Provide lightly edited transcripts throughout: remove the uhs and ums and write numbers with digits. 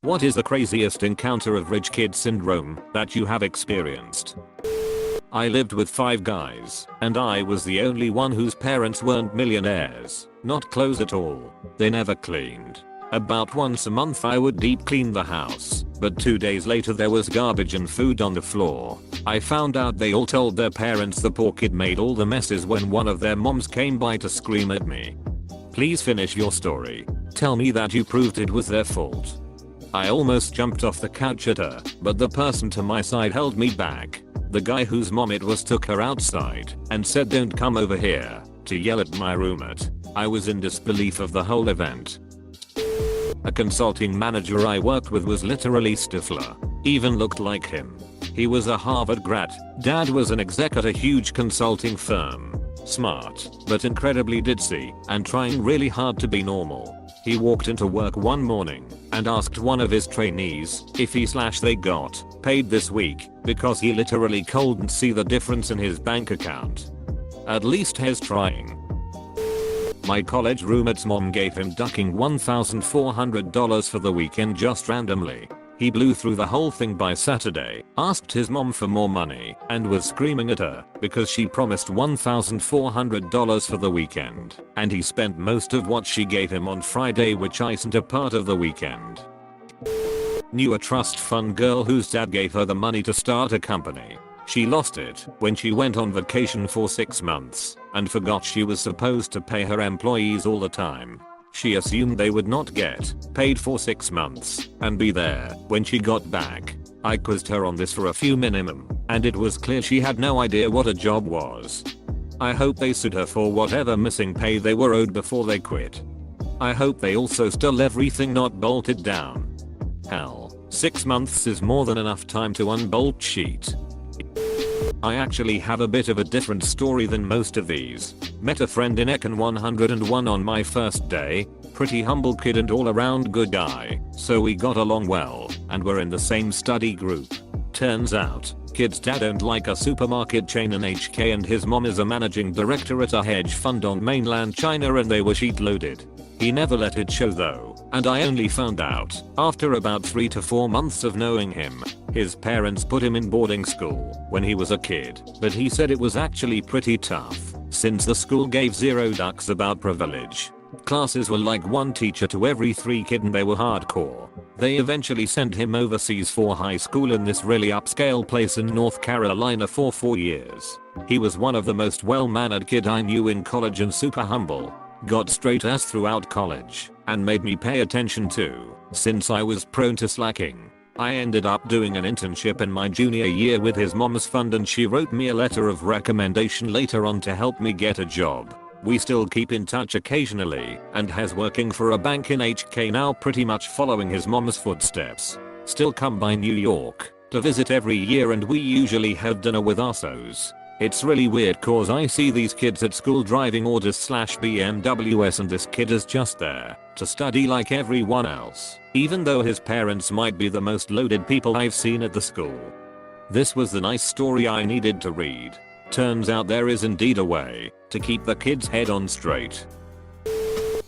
What is the craziest encounter of rich kid syndrome that you have experienced? I lived with 5 guys, and I was the only one whose parents weren't millionaires, not close at all. They never cleaned. About once a month I would deep clean the house, but 2 days later there was garbage and food on the floor. I found out they all told their parents the poor kid made all the messes when one of their moms came by to scream at me. Please finish your story. Tell me that you proved it was their fault. I almost jumped off the couch at her, but the person to my side held me back. The guy whose mom it was took her outside and said don't come over here to yell at my roommate. I was in disbelief of the whole event. A consulting manager I worked with was literally Stifler. Even looked like him. He was a Harvard grad. Dad was an exec at a huge consulting firm. Smart, but incredibly ditzy and trying really hard to be normal. He walked into work one morning and asked one of his trainees if they got paid this week because he literally couldn't see the difference in his bank account. At least he's trying. My college roommate's mom gave him ducking $1,400 for the weekend just randomly. He blew through the whole thing by Saturday, asked his mom for more money, and was screaming at her because she promised $1,400 for the weekend, and he spent most of what she gave him on Friday, which isn't a part of the weekend. Knew a trust fund girl whose dad gave her the money to start a company. She lost it when she went on vacation for 6 months and forgot she was supposed to pay her employees all the time. She assumed they would not get paid for 6 months and be there when she got back. I quizzed her on this for a few minimum, and it was clear she had no idea what a job was. I hope they sued her for whatever missing pay they were owed before they quit. I hope they also stole everything not bolted down. Hell, 6 months is more than enough time to unbolt sheet. I actually have a bit of a different story than most of these. Met a friend in Econ 101 on my first day. Pretty humble kid and all around good guy, so we got along well and were in the same study group. Turns out, kid's dad owned like a supermarket chain in HK and his mom is a managing director at a hedge fund on mainland China and they were sheet loaded. He never let it show though, and I only found out after about 3 to 4 months of knowing him. His parents put him in boarding school when he was a kid, but he said it was actually pretty tough since the school gave zero ducks about privilege. Classes were like 1 teacher to every 3 kids and they were hardcore. They eventually sent him overseas for high school in this really upscale place in North Carolina for 4 years. He was one of the most well-mannered kid I knew in college and super humble. Got straight A's throughout college and made me pay attention too, since I was prone to slacking. I ended up doing an internship in my junior year with his mom's fund and she wrote me a letter of recommendation later on to help me get a job. We still keep in touch occasionally and has working for a bank in HK now, pretty much following his mom's footsteps. Still come by New York to visit every year and we usually have dinner with ussos. It's really weird cause I see these kids at school driving Audis/BMWs and this kid is just there to study like everyone else, even though his parents might be the most loaded people I've seen at the school. This was the nice story I needed to read. Turns out there is indeed a way to keep the kid's head on straight.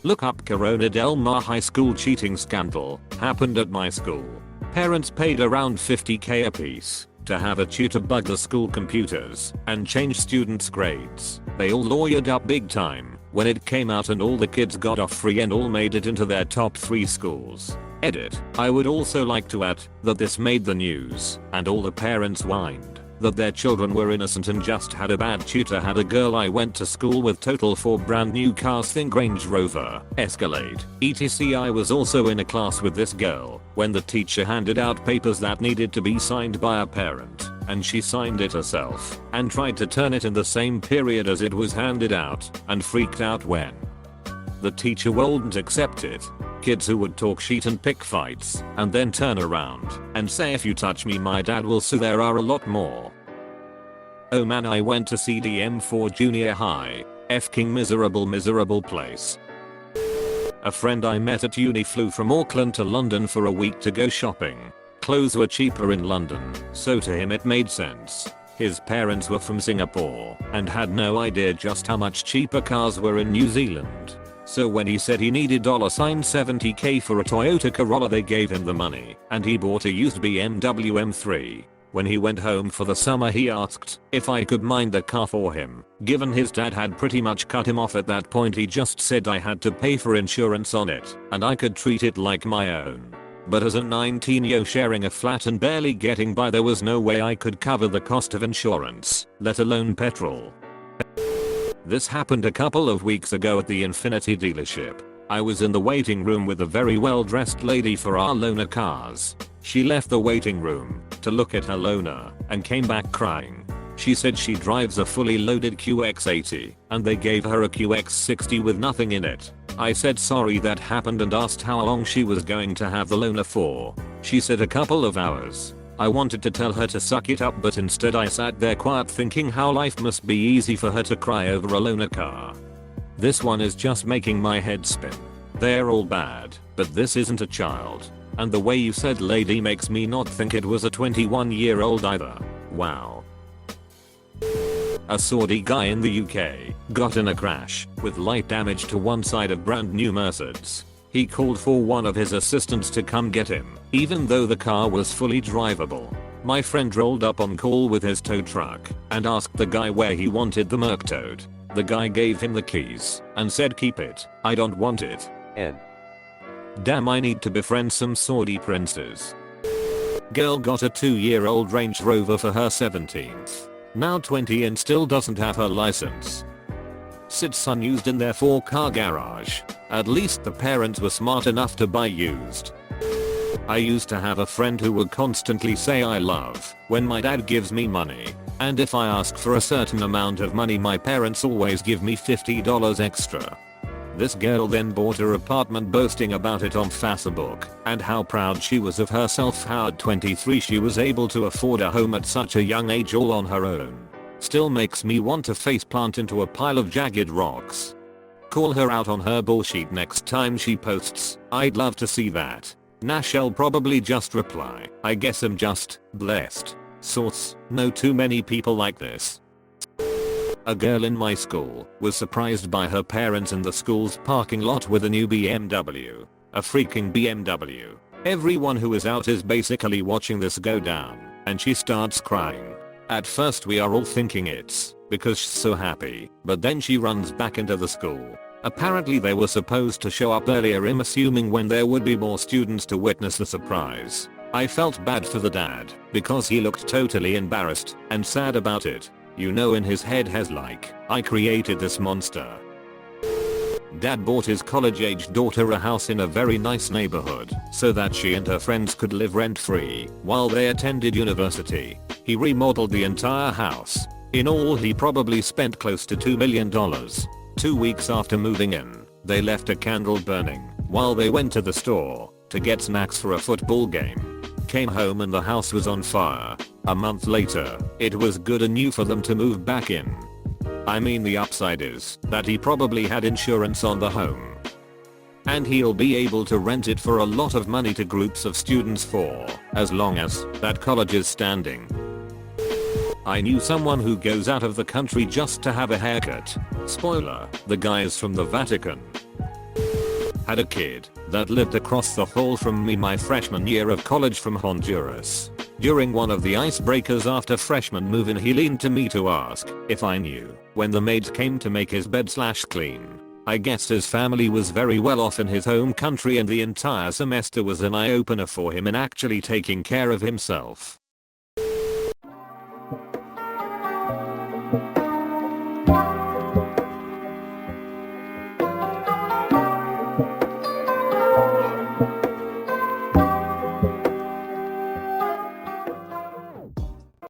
Look up Corona Del Mar High School cheating scandal. Happened at my school. Parents paid around $50,000 apiece to have a tutor bug the school computers and change students' grades. They all lawyered up big time when it came out and all the kids got off free and all made it into their top 3 schools. Edit. I would also like to add that this made the news and all the parents whined that their children were innocent and just had a bad tutor. Had a girl I went to school with total 4 brand new cars, think Range Rover, Escalade, etc. I was also in a class with this girl when the teacher handed out papers that needed to be signed by a parent and she signed it herself and tried to turn it in the same period as it was handed out and freaked out when the teacher wouldn't accept it. Kids who would talk shit and pick fights and then turn around and say if you touch me my dad will sue. There are a lot more. Oh man, I went to CDM for junior high. F-king miserable place. A friend I met at uni flew from Auckland to London for a week to go shopping. Clothes were cheaper in London, so to him it made sense. His parents were from Singapore and had no idea just how much cheaper cars were in New Zealand. So when he said he needed $70k for a Toyota Corolla, they gave him the money and he bought a used BMW M3. When he went home for the summer, he asked if I could mind the car for him. Given his dad had pretty much cut him off at that point, he just said I had to pay for insurance on it and I could treat it like my own. But as a 19-year sharing a flat and barely getting by, there was no way I could cover the cost of insurance, let alone petrol. This happened a couple of weeks ago at the Infiniti dealership. I was in the waiting room with a very well-dressed lady for our loaner cars. She left the waiting room to look at her loaner and came back crying. She said she drives a fully loaded QX80 and they gave her a QX60 with nothing in it. I said sorry that happened and asked how long she was going to have the loaner for. She said a couple of hours. I wanted to tell her to suck it up, but instead I sat there quiet thinking how life must be easy for her to cry over a loaner car. This one is just making my head spin. They're all bad, but this isn't a child. And the way you said lady makes me not think it was a 21-year-old either. Wow. A Saudi guy in the UK got in a crash with light damage to one side of brand new Mercedes. He called for one of his assistants to come get him, even though the car was fully drivable. My friend rolled up on call with his tow truck and asked the guy where he wanted the Merc towed. The guy gave him the keys and said keep it, I don't want it. N. Damn, I need to befriend some Saudi princes. Girl got a 2-year-old Range Rover for her 17th. Now 20 and still doesn't have her license. Sits unused in their 4-car garage. At least the parents were smart enough to buy used. I used to have a friend who would constantly say I love when my dad gives me money. And if I ask for a certain amount of money, my parents always give me $50 extra. This girl then bought her apartment, boasting about it on Facebook and how proud she was of herself, how at 23 she was able to afford a home at such a young age all on her own. Still makes me want to faceplant into a pile of jagged rocks. Call her out on her bullshit next time she posts. I'd love to see that. Nash'll probably just reply, I guess I'm just blessed. Source, know too many people like this. A girl in my school was surprised by her parents in the school's parking lot with a new BMW. A freaking BMW. Everyone who is out is basically watching this go down, and she starts crying. At first we are all thinking it's because she's so happy, but then she runs back into the school. Apparently they were supposed to show up earlier, I'm assuming when there would be more students to witness the surprise. I felt bad for the dad because he looked totally embarrassed and sad about it. You know, in his head has like, I created this monster. Dad bought his college-aged daughter a house in a very nice neighborhood so that she and her friends could live rent-free while they attended university. He remodeled the entire house. In all, he probably spent close to $2 million. 2 weeks after moving in, they left a candle burning while they went to the store to get snacks for a football game. Came home and the house was on fire. A month later, it was good and new for them to move back in. I mean, the upside is that he probably had insurance on the home. And he'll be able to rent it for a lot of money to groups of students for as long as that college is standing. I knew someone who goes out of the country just to have a haircut. Spoiler, the guy is from the Vatican. Had a kid that lived across the hall from me my freshman year of college from Honduras. During one of the icebreakers after freshman move-in, he leaned to me to ask if I knew when the maids came to make his bed/clean. I guess his family was very well off in his home country and the entire semester was an eye-opener for him in actually taking care of himself.